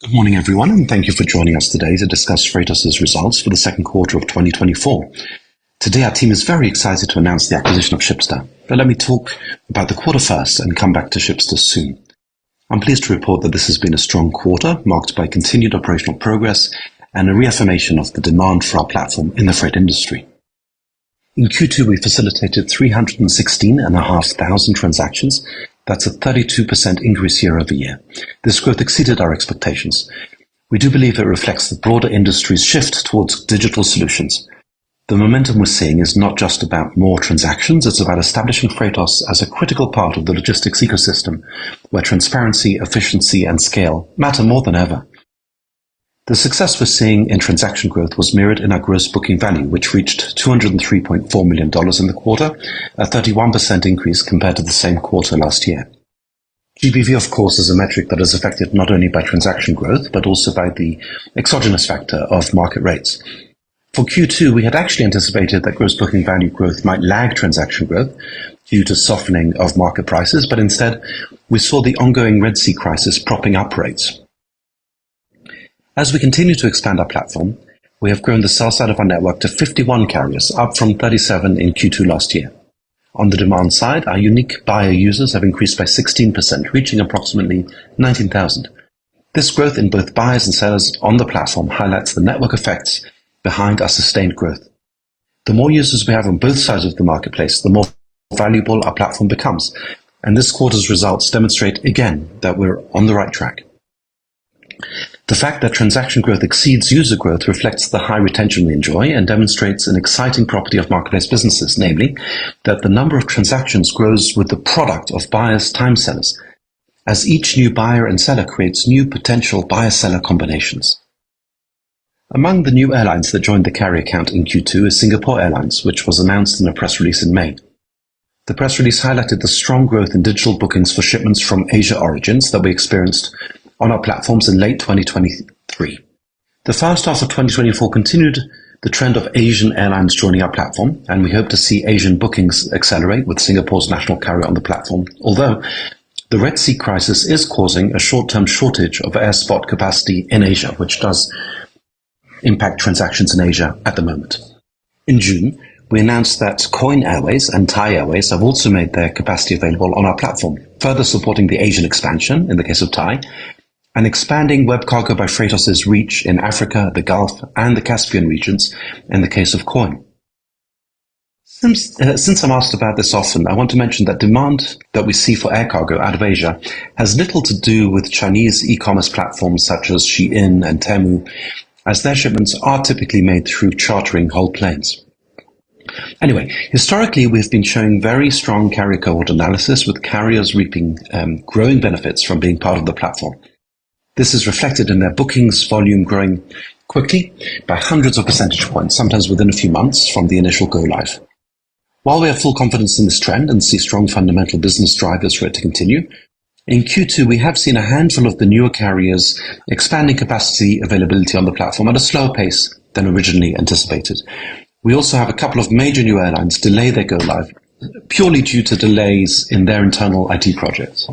Good morning, everyone, and thank you for joining us today to discuss Freightos' results for the second quarter of 2024. Today, our team is very excited to announce the acquisition of Shipster, but let me talk about the quarter first and come back to Shipster soon. I'm pleased to report that this has been a strong quarter, marked by continued operational progress and a reaffirmation of the demand for our platform in the freight industry. In Q2, we facilitated 316,500 transactions. That's a 32% increase year over year. This growth exceeded our expectations. We do believe it reflects the broader industry's shift towards digital solutions. The momentum we're seeing is not just about more transactions, it's about establishing Freightos as a critical part of the logistics ecosystem, where transparency, efficiency, and scale matter more than ever. The success we're seeing in transaction growth was mirrored in our gross booking value, which reached $203.4 million in the quarter, a 31% increase compared to the same quarter last year. GBV, of course, is a metric that is affected not only by transaction growth, but also by the exogenous factor of market rates. For Q2, we had actually anticipated that gross booking value growth might lag transaction growth due to softening of market prices, but instead, we saw the ongoing Red Sea crisis propping up rates. As we continue to expand our platform, we have grown the sell side of our network to 51 carriers, up from 37 in Q2 last year. On the demand side, our unique buyer users have increased by 16%, reaching approximately 19,000. This growth in both buyers and sellers on the platform highlights the network effects behind our sustained growth. The more users we have on both sides of the marketplace, the more valuable our platform becomes. And this quarter's results demonstrate again that we're on the right track. The fact that transaction growth exceeds user growth reflects the high retention we enjoy and demonstrates an exciting property of marketplace businesses, namely, that the number of transactions grows with the product of buyers times sellers, as each new buyer and seller creates new potential buyer-seller combinations. Among the new airlines that joined the carrier count in Q2 is Singapore Airlines, which was announced in a press release in May. The press release highlighted the strong growth in digital bookings for shipments from Asia origins that we experienced on our platforms in late 2023. The first half of 2024 continued the trend of Asian airlines joining our platform, and we hope to see Asian bookings accelerate with Singapore's national carrier on the platform, although the Red Sea crisis is causing a short-term shortage of air spot capacity in Asia, which does impact transactions in Asia at the moment. In June, we announced that Coin Airways and Thai Airways have also made their capacity available on our platform, further supporting the Asian expansion in the case of Thai, and expanding WebCargo by Freightos' reach in Africa, the Gulf, and the Caspian regions in the case of Coin. Since I'm asked about this often, I want to mention that demand that we see for air cargo out of Asia has little to do with Chinese e-commerce platforms such as Shein and Temu, as their shipments are typically made through chartering whole planes. Anyway, historically, we've been showing very strong carrier cohort analysis with carriers reaping growing benefits from being part of the platform. This is reflected in their bookings volume growing quickly by hundreds of percentage points, sometimes within a few months from the initial go-live. While we have full confidence in this trend and see strong fundamental business drivers for it to continue, in Q2 we have seen a handful of the newer carriers expanding capacity availability on the platform at a slower pace than originally anticipated. We also have a couple of major new airlines delay their go-live purely due to delays in their internal IT projects.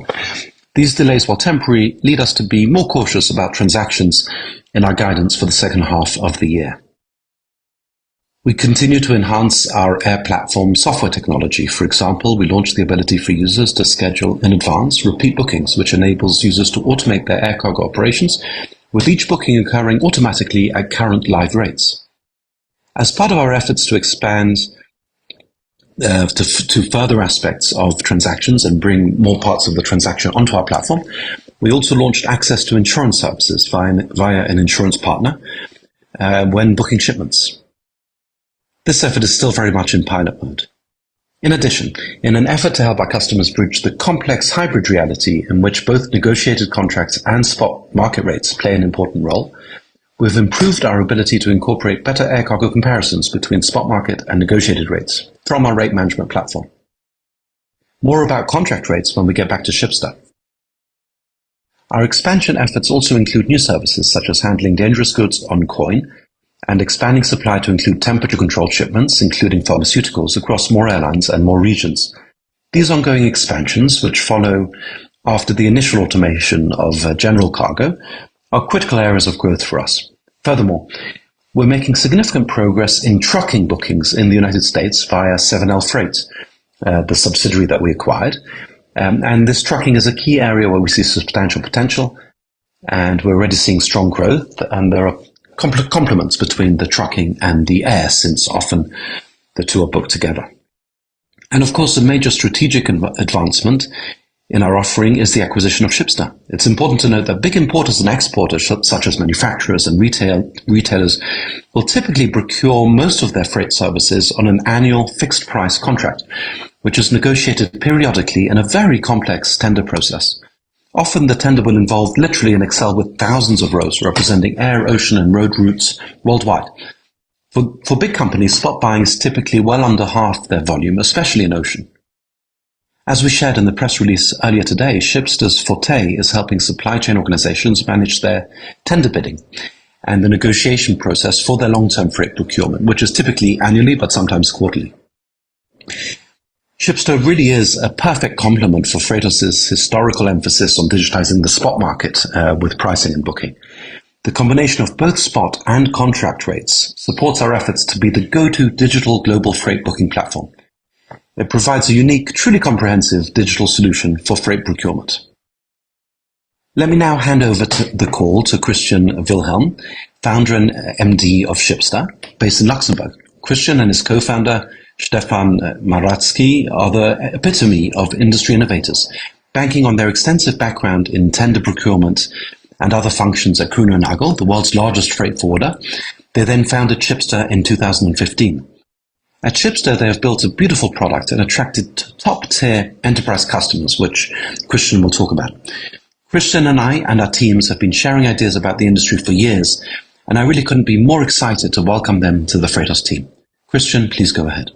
These delays, while temporary, lead us to be more cautious about transactions in our guidance for the second half of the year. We continue to enhance our air platform software technology. For example, we launched the ability for users to schedule in advance repeat bookings, which enables users to automate their air cargo operations, with each booking occurring automatically at current live rates. As part of our efforts to expand to further aspects of transactions and bring more parts of the transaction onto our platform, we also launched access to insurance services via an insurance partner when booking shipments. This effort is still very much in pilot mode. In addition, in an effort to help our customers bridge the complex hybrid reality in which both negotiated contracts and spot market rates play an important role, we've improved our ability to incorporate better air cargo comparisons between spot market and negotiated rates from our rate management platform. More about contract rates when we get back to Shipster. Our expansion efforts also include new services such as handling dangerous goods on Coin and expanding supply to include temperature-controlled shipments, including pharmaceuticals, across more airlines and more regions. These ongoing expansions, which follow after the initial automation of general cargo, are critical areas of growth for us. Furthermore, we're making significant progress in trucking bookings in the United States via 7L Freight, the subsidiary that we acquired. And this trucking is a key area where we see substantial potential, and we're already seeing strong growth, and there are complements between the trucking and the air, since often the two are booked together. And of course, a major strategic advancement in our offering is the acquisition of Shipster. It's important to note that big importers and exporters, such as manufacturers and retailers, will typically procure most of their freight services on an annual fixed price contract, which is negotiated periodically in a very complex tender process. Often the tender will involve literally an Excel with thousands of rows representing air, ocean, and road routes worldwide. For big companies, spot buying is typically well under half their volume, especially in ocean. As we shared in the press release earlier today, Shipster's forte is helping supply chain organizations manage their tender bidding and the negotiation process for their long-term freight procurement, which is typically annually but sometimes quarterly. Shipster really is a perfect complement for Freightos' historical emphasis on digitizing the spot market with pricing and booking. The combination of both spot and contract rates supports our efforts to be the go-to digital global freight booking platform. It provides a unique, truly comprehensive digital solution for freight procurement. Let me now hand over the call to Christian Wilhelm, founder and MD of Shipster, based in Luxembourg. Christian and his co-founder, Stefan Maratsky, are the epitome of industry innovators, banking on their extensive background in tender procurement and other functions at Kuehne + Nagel, the world's largest freight forwarder. They then founded Shipster in 2015. At Shipster, they have built a beautiful product and attracted top-tier enterprise customers, which Christian will talk about. Christian and I and our teams have been sharing ideas about the industry for years, and I really couldn't be more excited to welcome them to the Freightos team. Christian, please go ahead.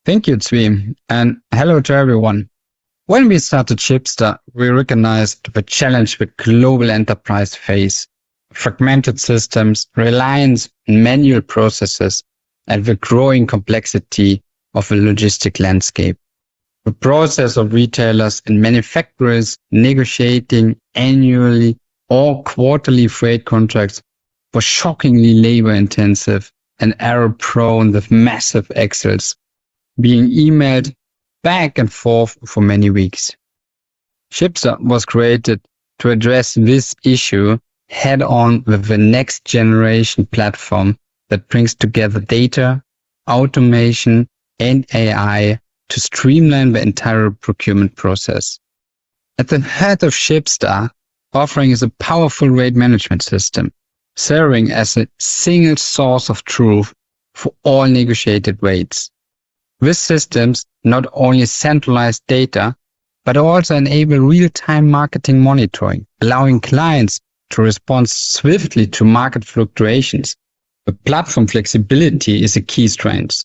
Thank you, Zvi, and hello to everyone. When we started Shipster, we recognized the challenge the global enterprise face: fragmented systems, reliance on manual processes, and the growing complexity of the logistic landscape. The process of retailers and manufacturers negotiating annually or quarterly freight contracts was shockingly labor-intensive and error-prone, with massive Excels being emailed back and forth for many weeks. Shipster was created to address this issue head-on with the next-generation platform that brings together data, automation, and AI to streamline the entire procurement process. At the heart of Shipster, offering is a powerful rate management system, serving as a single source of truth for all negotiated rates. These systems not only centralize data, but also enable real-time marketing monitoring, allowing clients to respond swiftly to market fluctuations. The platform flexibility is a key strength,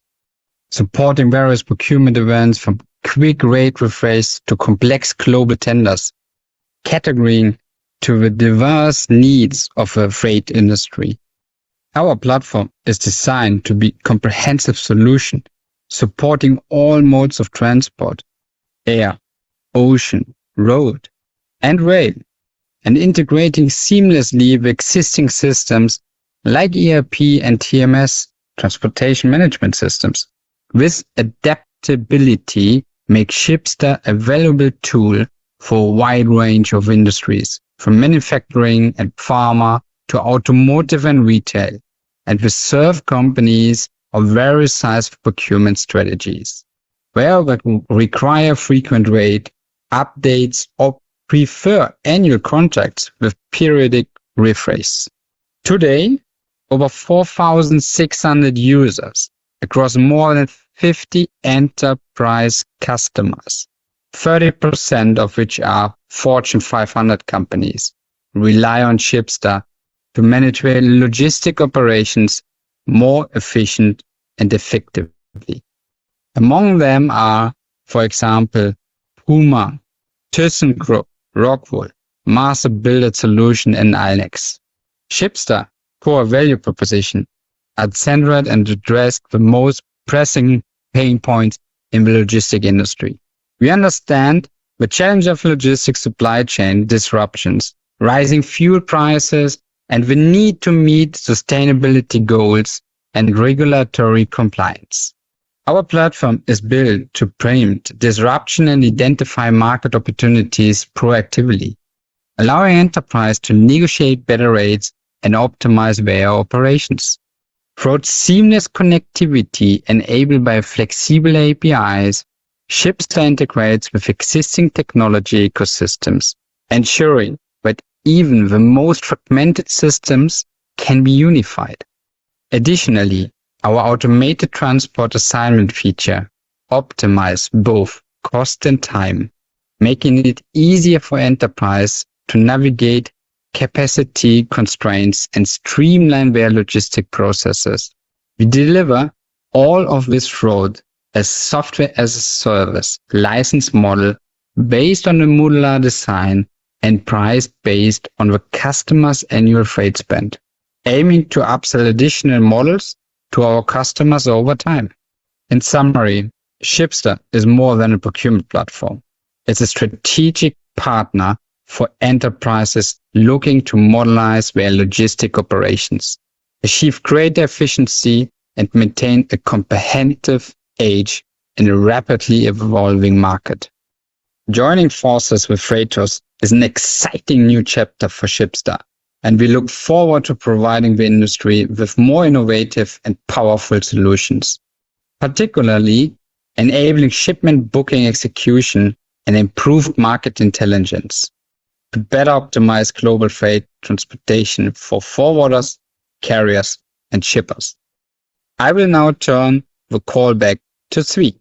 supporting various procurement events from quick rate refresh to complex global tenders, catering to the diverse needs of the freight industry. Our platform is designed to be a comprehensive solution, supporting all modes of transport: air, ocean, road, and rail, and integrating seamlessly with existing systems like ERP and TMS, transportation management systems. This adaptability makes Shipster a valuable tool for a wide range of industries, from manufacturing and pharma to automotive and retail, and we serve companies of various size procurement strategies, where they require frequent rate updates or prefer annual contracts with periodic refresh. Today, over 4,600 users across more than 50 enterprise customers, 30% of which are Fortune 500 companies, rely on Shipster to manage their logistic operations more efficient and effectively. Among them are, for example, Puma, ThyssenKrupp, Rockwool, Master Builders Solution, and Alnex. Shipster core value proposition are centered and addressed the most pressing pain points in the logistic industry. We understand The challenge of logistics supply chain disruptions, rising fuel prices, and the need to meet sustainability goals and regulatory compliance. Our platform is built to preempt disruption and identify market opportunities proactively, allowing enterprise to negotiate better rates and optimize their operations. Through seamless connectivity enabled by flexible APIs, Shipsta integrates with existing technology ecosystems, ensuring that even the most fragmented systems can be unified. Additionally, our automated transport assignment feature optimizes both cost and time, making it easier for enterprise to navigate capacity constraints and streamline their logistic processes. We deliver all of this through a software as a service license model based on a modular design and price based on the customer's annual freight spend, aiming to upsell additional models to our customers over time. In summary, Shipsta is more than a procurement platform. It's a strategic partner for enterprises looking to modernize their logistic operations, achieve greater efficiency, and maintain a comprehensive edge in a rapidly evolving market. Joining forces with Freightos is an exciting new chapter for Shipsta, and we look forward to providing the industry with more innovative and powerful solutions, particularly enabling shipment booking execution and improved market intelligence to better optimize global freight transportation for forwarders, carriers, and shippers. I will now turn the call back to Zvi.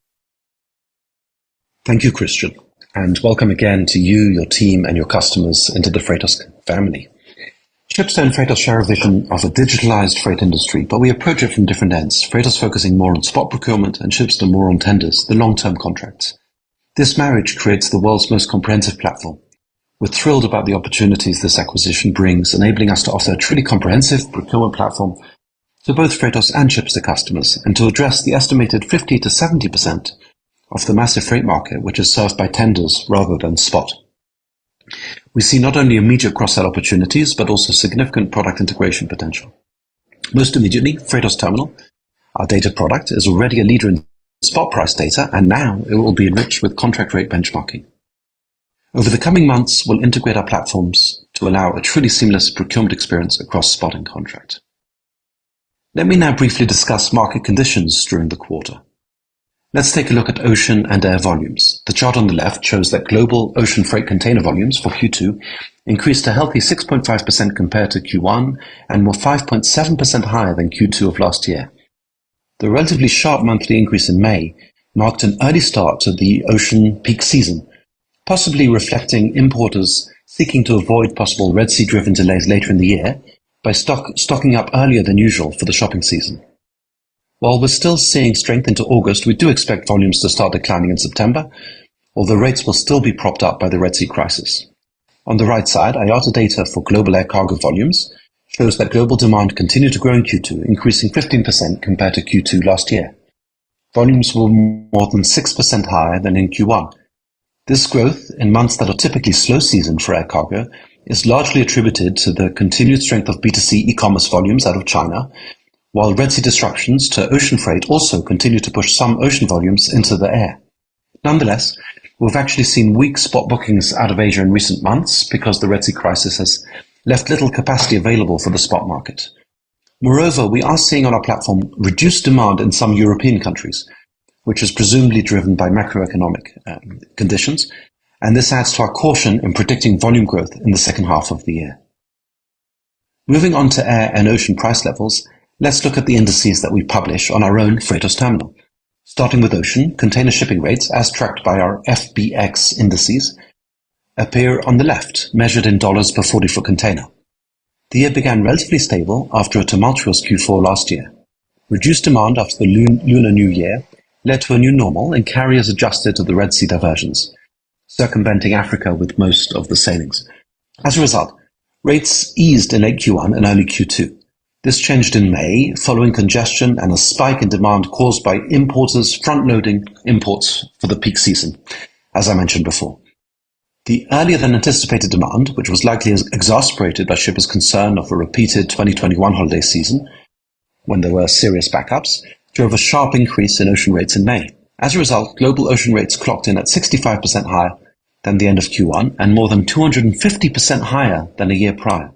Thank you, Christian, and welcome again to you, your team, and your customers into the Freightos family. Shipsta and Freightos share a vision of a digitalized freight industry, but we approach it from different ends. Freightos focusing more on spot procurement and Shipsta more on tenders, the long-term contracts. This marriage creates the world's most comprehensive platform. We're thrilled about the opportunities this acquisition brings, enabling us to offer a truly comprehensive procurement platform to both Freightos and Shipsta customers, and to address the estimated 50 to 70% of the massive freight market, which is served by tenders rather than spot. We see not only immediate cross-sell opportunities, but also significant product integration potential. Most immediately, Freightos Terminal, our data product, is already a leader in spot price data, and now it will be enriched with contract rate benchmarking. Over the coming months, we'll integrate our platforms to allow a truly seamless procurement experience across spot and contract. Let me now briefly discuss market conditions during the quarter. Let's take a look at ocean and air volumes. The chart on the left shows that global ocean freight container volumes for Q2 increased a healthy 6.5% compared to Q1 and were 5.7% higher than Q2 of last year. The relatively sharp monthly increase in May marked an early start to the ocean peak season, possibly reflecting importers seeking to avoid possible Red Sea-driven delays later in the year by stocking up earlier than usual for the shopping season. While we're still seeing strength into August, we do expect volumes to start declining in September, although rates will still be propped up by the Red Sea crisis. On the right side, IATA data for global air cargo volumes shows that global demand continued to grow in Q2, increasing 15% compared to Q2 last year. Volumes were more than 6% higher than in Q1. This growth, in months that are typically slow season for air cargo, is largely attributed to the continued strength of B2C e-commerce volumes out of China, while Red Sea disruptions to ocean freight also continue to push some ocean volumes into the air. Nonetheless, we've actually seen weak spot bookings out of Asia in recent months because the Red Sea crisis has left little capacity available for the spot market. Moreover, we are seeing on our platform reduced demand in some European countries, which is presumably driven by macroeconomic conditions, and this adds to our caution in predicting volume growth in the second half of the year. Moving on to air and ocean price levels, let's look at the indices that we publish on our own Freightos Terminal. Starting with ocean, container shipping rates, as tracked by our FBX indices, appear on the left, measured in dollars per 40-foot container. The year began relatively stable after a tumultuous Q4 last year. Reduced demand after the Lunar New Year led to a new normal, and carriers adjusted to the Red Sea diversions, circumventing Africa with most of the sailings. As a result, rates eased in late Q1 and early Q2. This changed in May, following congestion and a spike in demand caused by importers front-loading imports for the peak season, as I mentioned before. The earlier than anticipated demand, which was likely exacerbated by shippers' concern of a repeated 2021 holiday season, when there were serious backups, drove a sharp increase in ocean rates in May. As a result, global ocean rates clocked in at 65% higher than the end of Q1 and more than 250% higher than a year prior.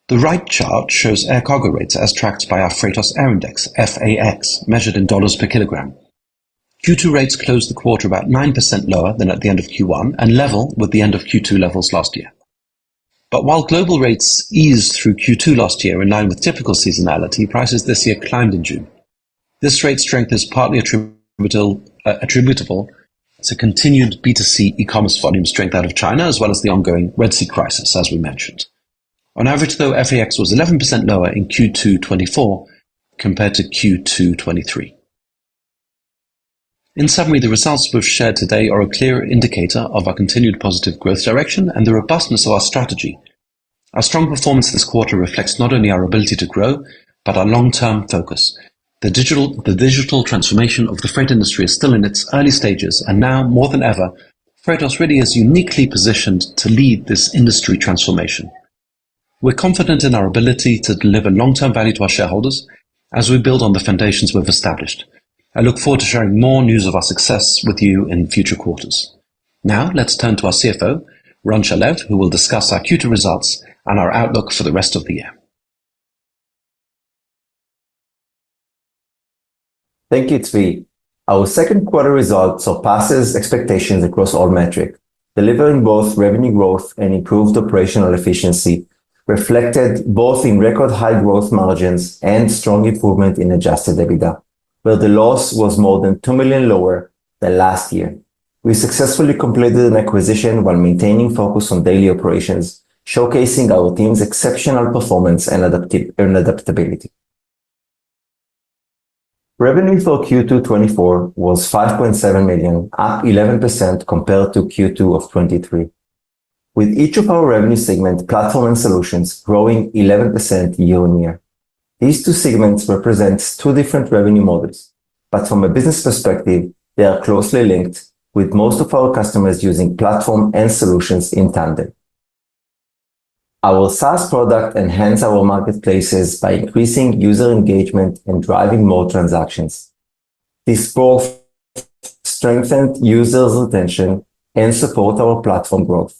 The right chart shows air cargo rates as tracked by our Freightos Air Index, FAX, measured in dollars per kilogram. Q2 rates closed the quarter about 9% lower than at the end of Q1 and level with the end of Q2 levels last year. But while global rates eased through Q2 last year in line with typical seasonality, prices this year climbed in June. This rate strength is partly attributable to continued B2C e-commerce volume strength out of China, as well as the ongoing Red Sea crisis, as we mentioned. On average, though, FAX was 11% lower in Q2 24 compared to Q2 23. In summary, the results we've shared today are a clear indicator of our continued positive growth direction and the robustness of our strategy. Our strong performance this quarter reflects not only our ability to grow, but our long-term focus. The digital transformation of the freight industry is still in its early stages, and now, more than ever, Freightos really is uniquely positioned to lead this industry transformation. We're confident in our ability to deliver long-term value to our shareholders as we build on the foundations we've established. I look forward to sharing more news of our success with you in future quarters. Now, let's turn to our CFO, Ron Shalev, who will discuss our Q2 results and our outlook for the rest of the year. Thank you, Zvi. Our second quarter results surpasses expectations across all metrics, delivering both revenue growth and improved operational efficiency, reflected both in record high growth margins and strong improvement in adjusted EBITDA, where the loss was more than $2 million lower than last year. We successfully completed an acquisition while maintaining focus on daily operations, showcasing our team's exceptional performance and adaptability. Revenue for Q2 24 was $5.7 million, up 11% compared to Q2 of 23, with each of our revenue segments, platform and solutions, growing 11% year on year. These two segments represent two different revenue models, but from a business perspective, they are closely linked, with most of our customers using platform and solutions in tandem. Our SaaS product enhances our marketplaces by increasing user engagement and driving more transactions. This both strengthens users' retention and supports our platform growth.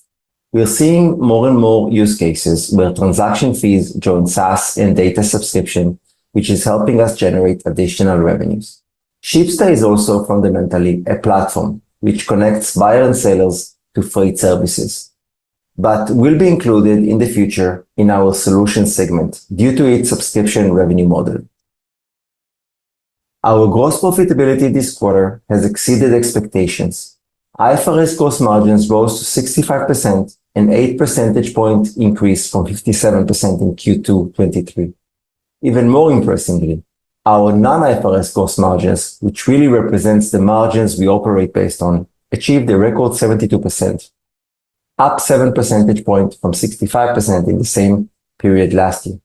We are seeing more and more use cases where transaction fees join SaaS and data subscription, which is helping us generate additional revenues. Shipsta is also fundamentally a platform which connects buyers and sellers to freight services, but will be included in the future in our solutions segment due to its subscription revenue model. Our gross profitability this quarter has exceeded expectations. IFRS gross margins rose to 65%, an 8 percentage point increase from 57% in Q2 23. Even more impressively, our non-IFRS gross margins, which really represents the margins we operate based on, achieved a record 72%, up 7 percentage points from 65% in the same period last year.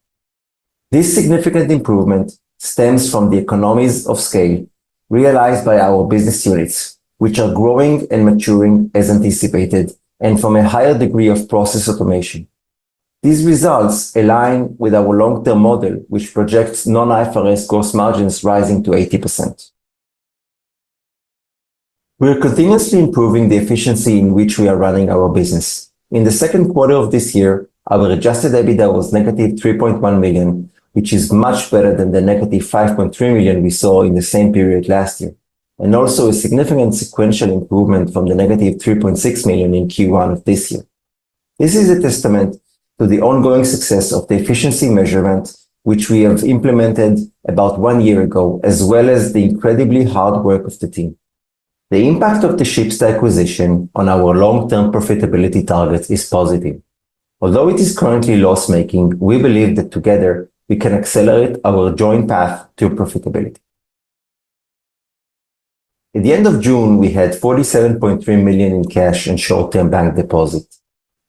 This significant improvement stems from the economies of scale realized by our business units, which are growing and maturing as anticipated, and from a higher degree of process automation. These results align with our long-term model, which projects non-IFRS gross margins rising to 80%. We are continuously improving the efficiency in which we are running our business. In the second quarter of this year, our adjusted EBITDA was negative $3.1 million, which is much better than the negative $5.3 million we saw in the same period last year, and also a significant sequential improvement from the negative $3.6 million in Q1 of this year. This is a testament to the ongoing success of the efficiency measurement, which we have implemented about 1 year ago, as well as the incredibly hard work of the team. The impact of the Shipsta acquisition on our long-term profitability targets is positive. Although it is currently loss-making, we believe that together we can accelerate our joint path to profitability. At the end of June, we had $47.3 million in cash and short-term bank deposits.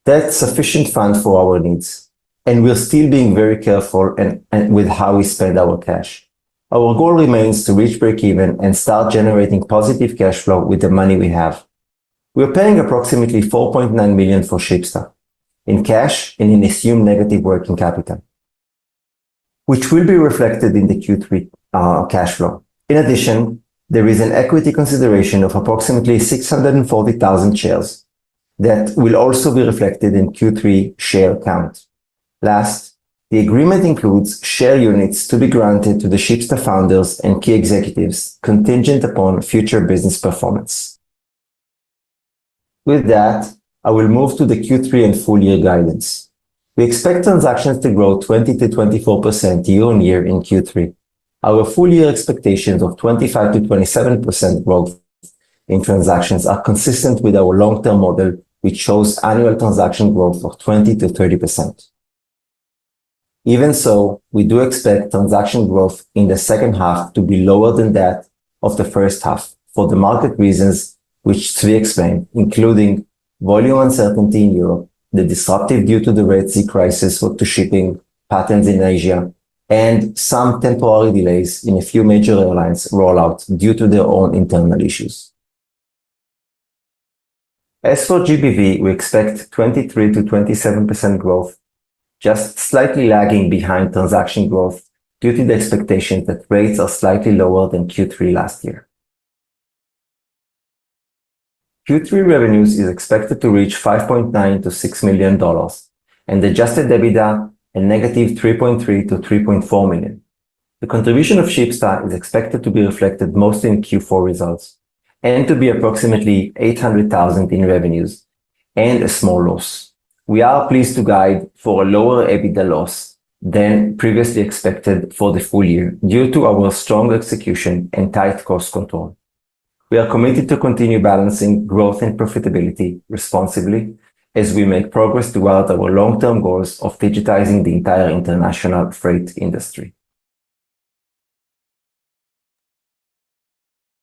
That's sufficient fund for our needs, and we're still being very careful and with how we spend our cash. Our goal remains to reach break-even and start generating positive cash flow with the money we have. We are paying approximately $4.9 million for Shipsta in cash and in assumed negative working capital, which will be reflected in the Q3 cash flow. In addition, there is an equity consideration of approximately 640,000 shares that will also be reflected in Q3 share count. Last, the agreement includes share units to be granted to the Shipsta founders and key executives contingent upon future business performance. With that, I will move to the Q3 and full year guidance. We expect transactions to grow 20 to 24% year on year in Q3. Our full year expectations of 25 to 27% growth in transactions are consistent with our long-term model, which shows annual transaction growth of 20 to 30%. Even so, we do expect transaction growth in the second half to be lower than that of the first half for the market reasons which Zvi explained, including volume uncertainty in Europe, the disruptive due to the Red Sea crisis to shipping patterns in Asia, and some temporary delays in a few major airlines rollout due to their own internal issues. As for GBV, we expect 23 to 27% growth, just slightly lagging behind transaction growth due to the expectation that rates are slightly lower than Q3 last year. Q3 revenues is expected to reach $5.9 to $6 million and adjusted EBITDA a negative $3.3 to $3.4 million. The contribution of Shipsta is expected to be reflected mostly in Q4 results and to be approximately $800,000 in revenues and a small loss. We are pleased to guide for a lower EBITDA loss than previously expected for the full year due to our strong execution and tight cost control. We are committed to continue balancing growth and profitability responsibly as we make progress toward our long-term goals of digitizing the entire international freight industry.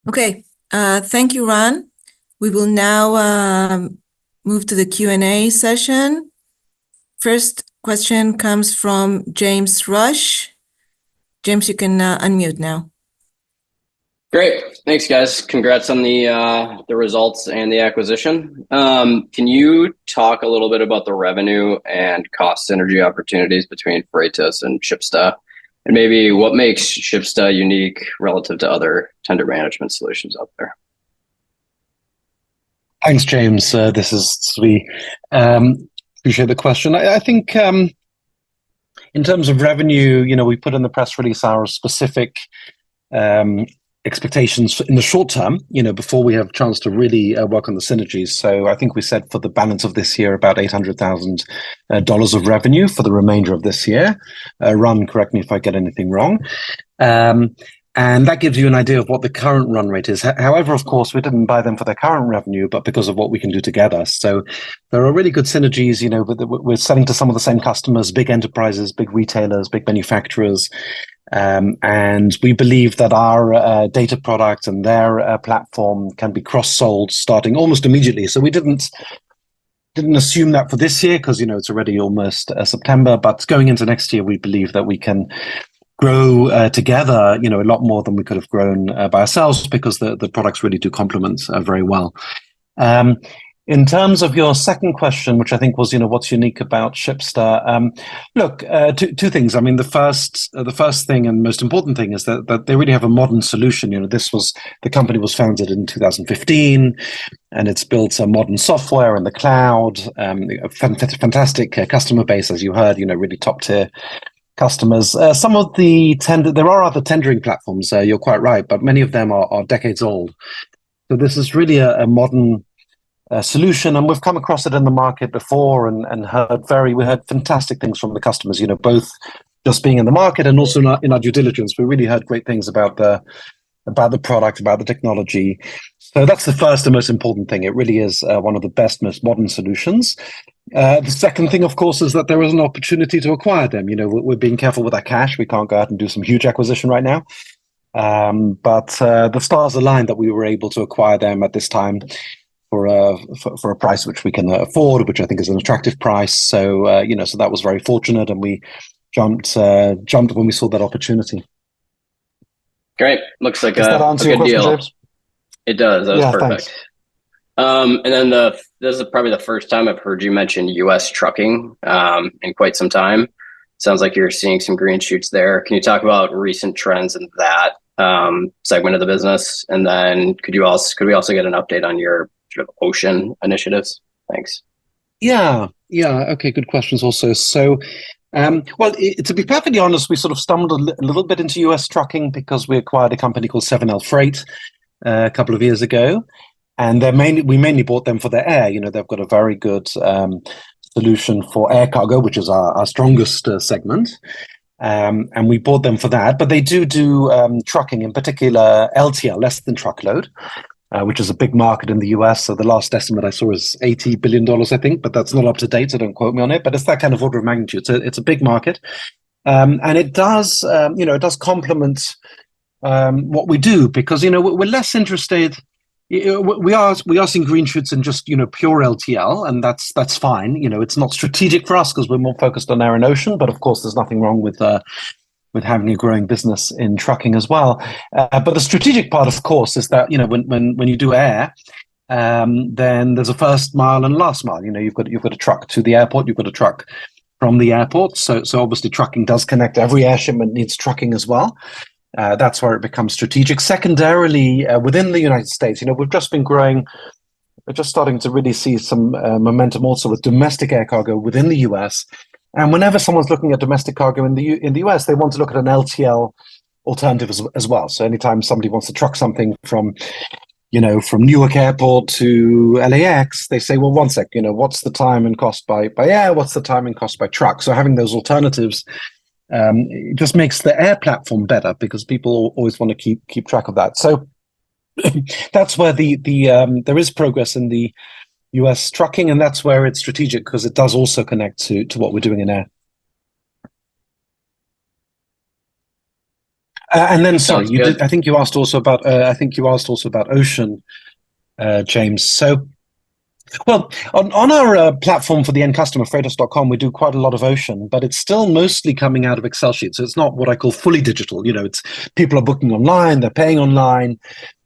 Okay, thank you, Ran. We will now move to the Q&A session. First question comes from James Rush. James, you can unmute now. Great. Thanks, guys. Congrats on the results and the acquisition. Can you talk a little bit about the revenue and cost synergy opportunities between Freightos and Shipsta, and maybe what makes Shipsta unique relative to other tender management solutions out there? Thanks, James. This is Zvi. Appreciate the question. I think in terms of revenue, we put in the press release our specific expectations in the short term, before we have a chance to really work on the synergies. So I think we said for the balance of this year, about $800,000 of revenue for the remainder of this year. Ran, correct me if I get anything wrong. And that gives you an idea of what the current run rate is. However, of course, we didn't buy them for their current revenue, but because of what we can do together. So there are really good synergies. We're selling to some of the same customers, big enterprises, big retailers, big manufacturers. And we believe that our data product and their platform can be cross-sold starting almost immediately. So we didn't assume that for this year because it's already almost September. But going into next year, we believe that we can grow together, a lot more than we could have grown by ourselves because the products really do complement very well. In terms of your second question, which I think was, what's unique about Shipsta? Look, two things. I mean, the first thing and most important thing is that they really have a modern solution. The company was founded in 2015, and it's built a modern software in the cloud. A fantastic customer base, as you heard. Really top tier customers. Some of there are other tendering platforms. You're quite right, but many of them are decades old. So this is really a modern solution, and we've come across it in the market before and we heard fantastic things from the customers, both just being in the market and also in our due diligence. We really heard great things about the product, about the technology. So that's the first and most important thing. It really is one of the best, most modern solutions. The second thing, of course, is that there is an opportunity to acquire them. We're being careful with our cash. We can't go out and do some huge acquisition right now. But the stars aligned that we were able to acquire them at this time for a price which we can afford, which I think is an attractive price. So so that was very fortunate, and we jumped when we saw that opportunity. Great. Looks like Does that answer a your good question, deal. James? It does. That was perfect. Thanks. And then this is probably the first time I've heard you mention U.S. trucking in quite some time. Sounds like you're seeing some green shoots there. Can you talk about recent trends in that segment of the business? And then could we also get an update on your sort of ocean initiatives? Thanks. Yeah. Okay, good questions also. So, to be perfectly honest, we sort of stumbled a little bit into US trucking because we acquired a company called 7L Freight a couple of years ago. And we mainly bought them for their air. They've got a very good solution for air cargo, which is our strongest segment. And we bought them for that. But they do trucking, in particular LTL, less than truckload, which is a big market in the US. So the last estimate I saw is $80 billion, I think, but that's not up to date, so don't quote me on it. But it's that kind of order of magnitude. So it's a big market. And it does, it does complement what we do because, we're less interested. We are seeing green shoots in just pure LTL, and that's fine. It's not strategic for us because we're more focused on air and ocean. But of course, there's nothing wrong with having a growing business in trucking as well. But the strategic part, of course, is that when you do air, then there's a first mile and last mile. You've got a truck to the airport, you've got a truck from the airport. So obviously, trucking does connect. Every air shipment needs trucking as well. That's where it becomes strategic. Secondarily, within the United States, we've just been growing. We're just starting to really see some momentum also with domestic air cargo within the US. And whenever someone's looking at domestic cargo in the US, they want to look at an LTL alternative as well. So anytime somebody wants to truck something from Newark Airport to LAX, they say, well, one sec, what's the time and cost by air? What's the time and cost by truck? So having those alternatives it just makes the air platform better because people always want to keep track of that. So that's where there is progress in the US trucking, and that's where it's strategic because it does also connect to what we're doing in air. And then, sorry, I think you asked also about ocean, James. So, well, on our platform for the end customer, Freightos.com, we do quite a lot of ocean, but it's still mostly coming out of Excel sheets. So it's not what I call fully digital. It's people are booking online, they're paying online,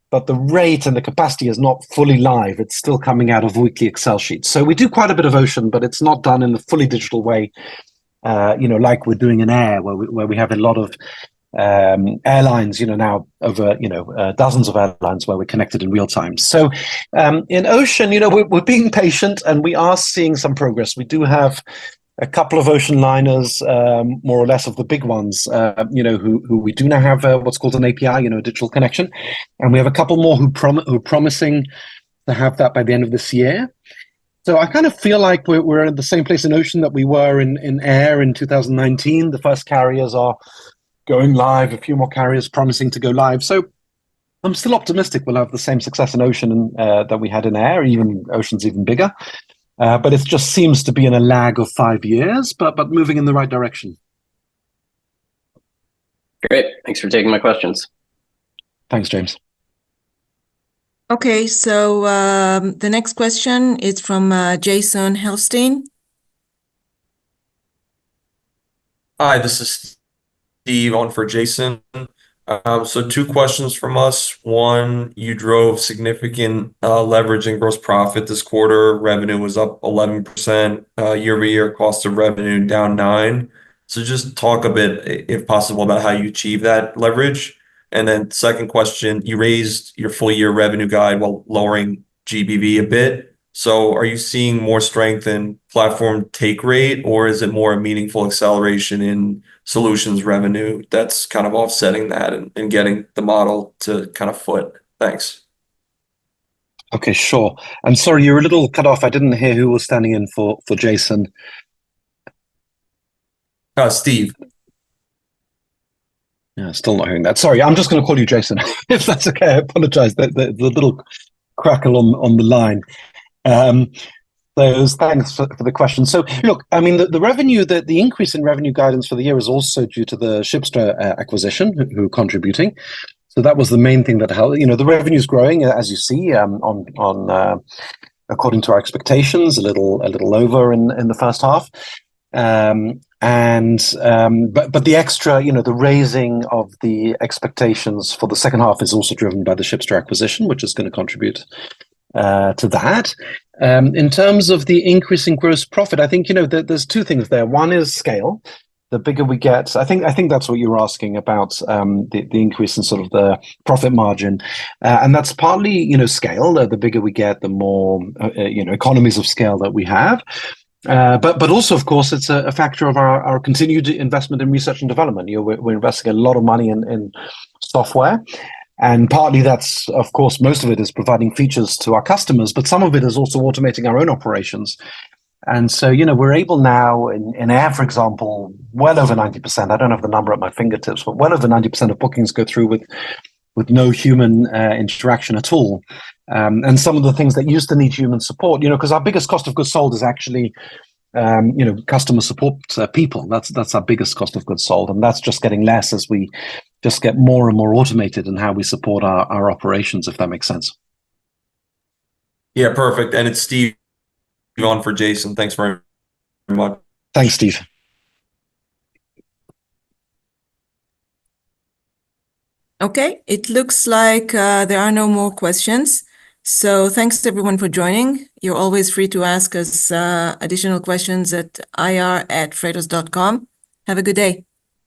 but the rate and the capacity is not fully live. It's still coming out of weekly Excel sheets. So we do quite a bit of ocean, but it's not done in the fully digital way, like we're doing in air, where we have a lot of airlines, now over, dozens of airlines where we're connected in real time. So in ocean, we're being patient and we are seeing some progress. We do have a couple of ocean liners, more or less of the big ones, who we do now have what's called an API, a digital connection. And we have a couple more who are promising to have that by the end of this year. So I kind of feel like we're at the same place in ocean that we were in air in 2019. The first carriers are going live, a few more carriers promising to go live. So I'm still optimistic we'll have the same success in ocean that we had in air, even ocean's even bigger. But it just seems to be in a lag of 5 years, but moving in the right direction. Great. Thanks for taking my questions. Thanks, James. Okay, so the next question is from Jason Helstein. Hi, this is Steve on for Jason. So 2 questions from us. One, you drove significant leverage in gross profit this quarter. Revenue was up 11% year-over-year, cost of revenue down 9%. So just talk a bit, if possible, about how you achieve that leverage. And then second question, you raised your full year revenue guide while lowering GBV a bit. So are you seeing more strength in platform take rate, or is it more a meaningful acceleration in solutions revenue that's kind of offsetting that and getting the model to kind of foot? Thanks. Okay, sure. I'm sorry, you're a little cut off. I didn't hear who was standing in for Jason. Steve. Yeah, still not hearing that. Sorry, I'm just going to call you Jason, if that's okay. I apologize. The little crackle on the line. So thanks for the question. So look, I mean, the revenue, the increase in revenue guidance for the year is also due to the Shipster acquisition, who are contributing. So that was the main thing that helped. The revenue is growing, as you see, on according to our expectations, a little over in the first half. But the extra, the raising of the expectations for the second half is also driven by the Shipster acquisition, which is going to contribute to that. In terms of the increase in gross profit, I think, there's two things there. One is scale. The bigger we get, I think that's what you're asking about, the increase in sort of the profit margin. And that's partly, scale. The bigger we get, the more, economies of scale that we have. But also, of course, it's a factor of our continued investment in research and development. We're investing a lot of money in software. And partly that's, of course, most of it is providing features to our customers, but some of it is also automating our own operations. And so, we're able now in air, for example, well over 90%, I don't have the number at my fingertips, but well over 90% of bookings go through with no human interaction at all. And some of the things that used to need human support, because our biggest cost of goods sold is actually, customer support people. That's our biggest cost of goods sold. And that's just getting less as we just get more and more automated in how we support our operations, if that makes sense. Yeah, perfect. And it's Steve on for Jason. Thanks very much. Thanks, Steve. Okay, it looks like there are no more questions. So thanks to everyone for joining. You're always free to ask us additional questions at ir@freightos.com. Have a good day.